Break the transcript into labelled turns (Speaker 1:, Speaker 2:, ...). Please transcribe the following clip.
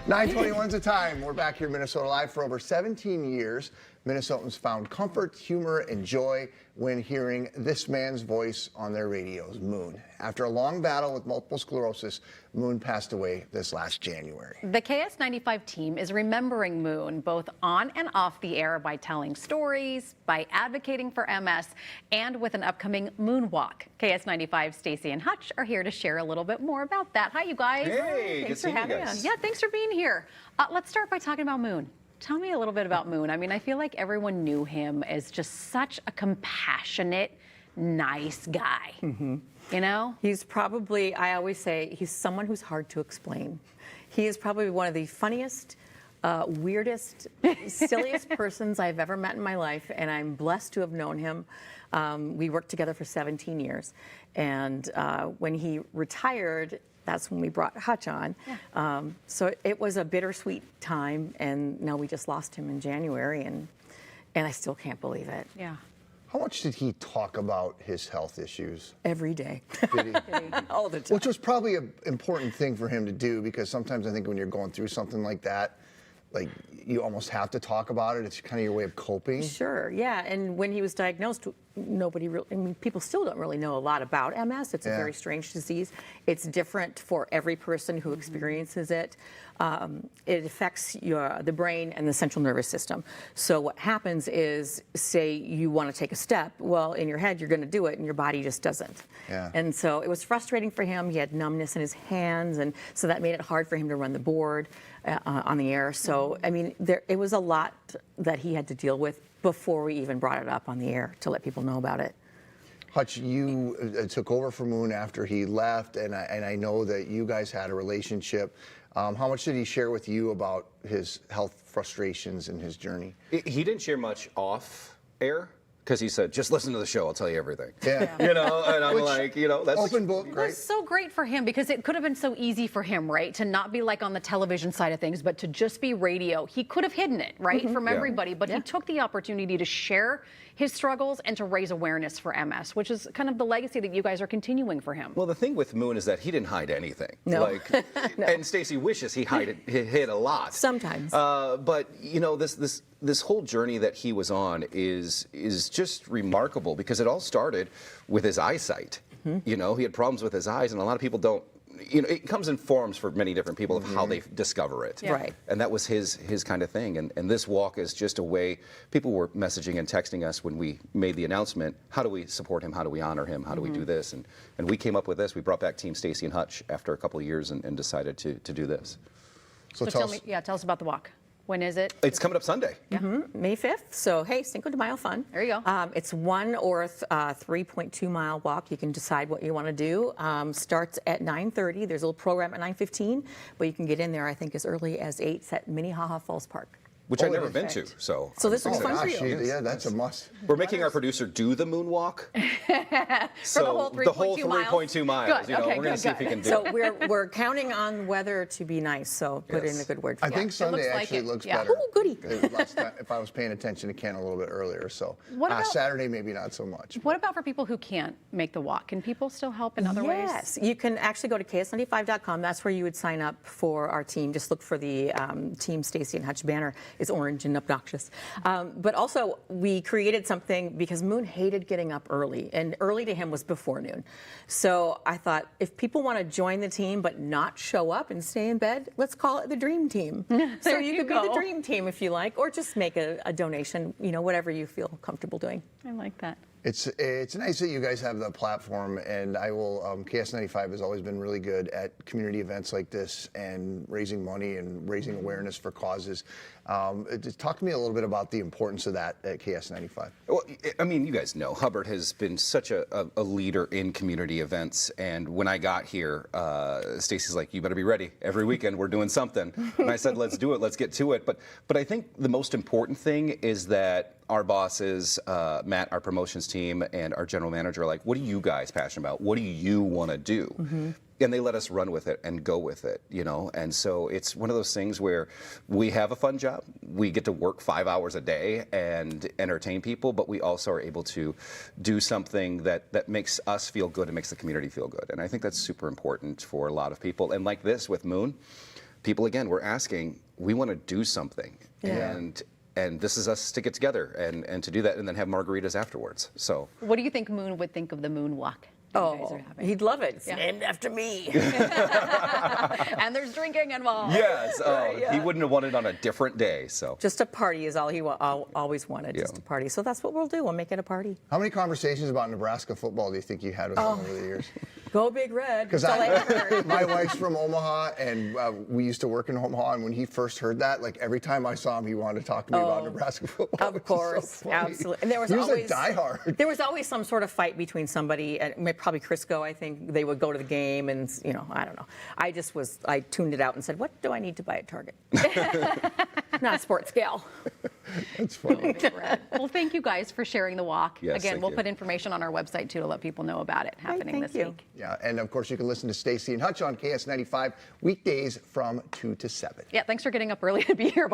Speaker 1: 9:21's the time. We're back here in Minnesota Live. For over 17 years, Minnesotans found comfort, humor, and joy when hearing this man's voice on their radios, Moon. After a long battle with multiple sclerosis, Moon passed away this last January.
Speaker 2: The KS95 team is remembering Moon both on and off the air by telling stories, by advocating for MS, and with an upcoming Moon Walk. KS95 Stacy and Hutch are here to share a little bit more about that. Hi, you guys.
Speaker 3: Hey,
Speaker 2: thanks
Speaker 3: good
Speaker 2: for
Speaker 3: seeing you
Speaker 2: having
Speaker 3: guys.
Speaker 2: us. Yeah, thanks for being here. Let's start by talking about Moon. Tell me a little bit about Moon. I mean, I feel like everyone knew him as just such a compassionate, nice guy. You know?
Speaker 4: He's probably, I always say, he's someone who's hard to explain. He is probably one of the funniest, weirdest, silliest persons I've ever met in my life, and I'm blessed to have known him. We worked together for 17 years, and when he retired, that's when we brought Hutch on.
Speaker 2: Yeah.
Speaker 4: So it was a bittersweet time, and now we just lost him in January, and I still can't believe it.
Speaker 2: Yeah.
Speaker 1: How much did he talk about his health issues?
Speaker 4: Every day.
Speaker 1: Did he?
Speaker 4: All the time.
Speaker 1: Which was probably an important thing for him to do, because sometimes I think when you're going through something like that, like, you almost have to talk about it. It's kind of your way of coping.
Speaker 4: Sure, yeah. And when he was diagnosed, nobody really, I mean, people still don't really know a lot about MS. It's a very strange disease. It's different for every person who experiences it. It affects the brain and the central nervous system. So what happens is, say you want to take a step, well, in your head you're going to do it, and your body just doesn't.
Speaker 1: Yeah.
Speaker 4: And so it was frustrating for him. He had numbness in his hands, and so that made it hard for him to run the board on the air. So, I mean, it was a lot that he had to deal with before we even brought it up on the air to let people know about it.
Speaker 1: Hutch, you took over for Moon after he left, and I know that you guys had a relationship. How much did he share with you about his health frustrations and his journey?
Speaker 3: He didn't share much off air, because he said, just listen to the show, I'll tell you everything.
Speaker 1: Yeah.
Speaker 3: You know, and I'm like, you know, that's
Speaker 1: open book,
Speaker 2: It
Speaker 1: right?
Speaker 2: was so great for him, because it could have been so easy for him, right? To not be like on the television side of things, but to just be radio. He could have hidden it, right, from everybody, but he took the opportunity to share his struggles and to raise awareness for MS, which is kind of the legacy that you guys are continuing for him.
Speaker 3: Well, the thing with Moon is that he didn't hide anything.
Speaker 4: No.
Speaker 3: Like, and Stacy wishes he hid a lot.
Speaker 4: Sometimes.
Speaker 3: But you know, this whole journey that he was on is just remarkable, because it all started with his eyesight. You know, he had problems with his eyes, and a lot of people don't. You know, it comes in forms for many different people of how they discover it.
Speaker 4: Yeah. Right.
Speaker 3: And that was his kind of thing. And this walk is just a way. People were messaging and texting us when we made the announcement. How do we support him? How do we honor him? How do we do this? And we came up with this. We brought back Team Stacy and Hutch after a couple of years and decided to do this.
Speaker 1: So
Speaker 2: Tell us about the walk. When is it?
Speaker 3: It's coming up Sunday.
Speaker 4: May 5th. So, hey, Cinco de Mayo fun.
Speaker 2: There you go.
Speaker 4: It's 1 or 3.2 mile walk. You can decide what you want to do. Starts at 9:30. There's a little program at 9:15, but you can get in there, I think, as early as 8. It's at Minnehaha Falls Park.
Speaker 3: Which I've never been to, so
Speaker 4: this will be
Speaker 1: Oh,
Speaker 4: fun for
Speaker 1: gosh,
Speaker 4: you.
Speaker 1: yeah, that's a must.
Speaker 3: we're making our producer do the moonwalk. So
Speaker 2: the whole
Speaker 3: 3.2 miles.
Speaker 2: Good.
Speaker 3: You know,
Speaker 2: Okay,
Speaker 3: we're going to see if
Speaker 2: good.
Speaker 3: he can do
Speaker 4: So
Speaker 3: it.
Speaker 4: we're counting on weather to be nice. So put in a good word for
Speaker 1: I
Speaker 4: that.
Speaker 1: think Sunday
Speaker 2: looks like
Speaker 1: actually
Speaker 2: it.
Speaker 1: looks
Speaker 2: Yeah.
Speaker 1: better.
Speaker 4: Ooh, goody.
Speaker 1: Last time, if I was paying attention to Ken a little bit earlier, so
Speaker 2: What about-
Speaker 1: Saturday maybe not so much.
Speaker 2: What about for people who can't make the walk? Can people still help in other ways?
Speaker 4: Yes, you can actually go to ks95.com. That's where you would sign up for our team. Just look for the Team Stacy and Hutch banner. It's orange and obnoxious. But also, we created something because Moon hated getting up early, and early to him was before noon. So I thought, if people want to join the team but not show up and stay in bed, let's call it the Dream Team. So you could be the Dream Team if you like, or just make a donation, you know, whatever you feel comfortable doing.
Speaker 2: I like that.
Speaker 1: It's nice that you guys have the platform, and I will. KS95 has always been really good at community events like this and raising money and raising awareness for causes. Just talk to me a little bit about the importance of that at KS95.
Speaker 3: Well, I mean, you guys know Hubbard has been such a leader in community events, and when I got here, Stacy's like, "You better be ready. Every weekend we're doing something." And I said, "Let's do it. Let's get to it." But I think the most important thing is that our bosses, Matt, our promotions team, and our general manager are like, "What are you guys passionate about? What do you want to do?" And they let us run with it and go with it, you know. And so it's one of those things where we have a fun job. We get to work 5 hours a day and entertain people, but we also are able to do something that makes us feel good and makes the community feel good. And I think that's super important for a lot of people. And like this with Moon, people again were asking, we want to do something, and this is us to get together and to do that, and then have margaritas afterwards. So,
Speaker 2: What do you think Moon would think of the Moon Walk? that you guys are having?
Speaker 4: He'd love it. It's named after me.
Speaker 2: And there's drinking involved.
Speaker 3: yes, he wouldn't have wanted it on a different day. So,
Speaker 4: Just a party is all he always wanted, just a party. So that's what we'll do. We'll make it a party.
Speaker 1: How many conversations about Nebraska football do you think you had with him over the years?
Speaker 4: Go Big Red.
Speaker 1: Because
Speaker 4: That's all I ever heard.
Speaker 1: my wife's from Omaha, and we used to work in Omaha. And when he first heard that, like every time I saw him, he wanted to talk to me about Nebraska football.
Speaker 4: Of
Speaker 1: which is so
Speaker 4: course,
Speaker 1: funny.
Speaker 4: absolutely. And there was
Speaker 1: he was
Speaker 4: always
Speaker 1: a diehard.
Speaker 4: There was always some sort of fight between somebody, and probably Crisco. I think they would go to the game, and I don't know. I tuned it out and said, "What do I need to buy at Target?" Not a sports gal.
Speaker 1: That's funny.
Speaker 2: Well, thank you guys for sharing the walk.
Speaker 3: Yes,
Speaker 2: Again,
Speaker 3: thank
Speaker 2: we'll
Speaker 3: you.
Speaker 2: put information on our website too to let people know about it happening
Speaker 4: thank
Speaker 2: this
Speaker 4: you.
Speaker 2: week.
Speaker 1: Yeah, and of course you can listen to Stacy and Hutch on KS95 weekdays from 2 to 7.
Speaker 2: Yeah, thanks for getting up early to be here.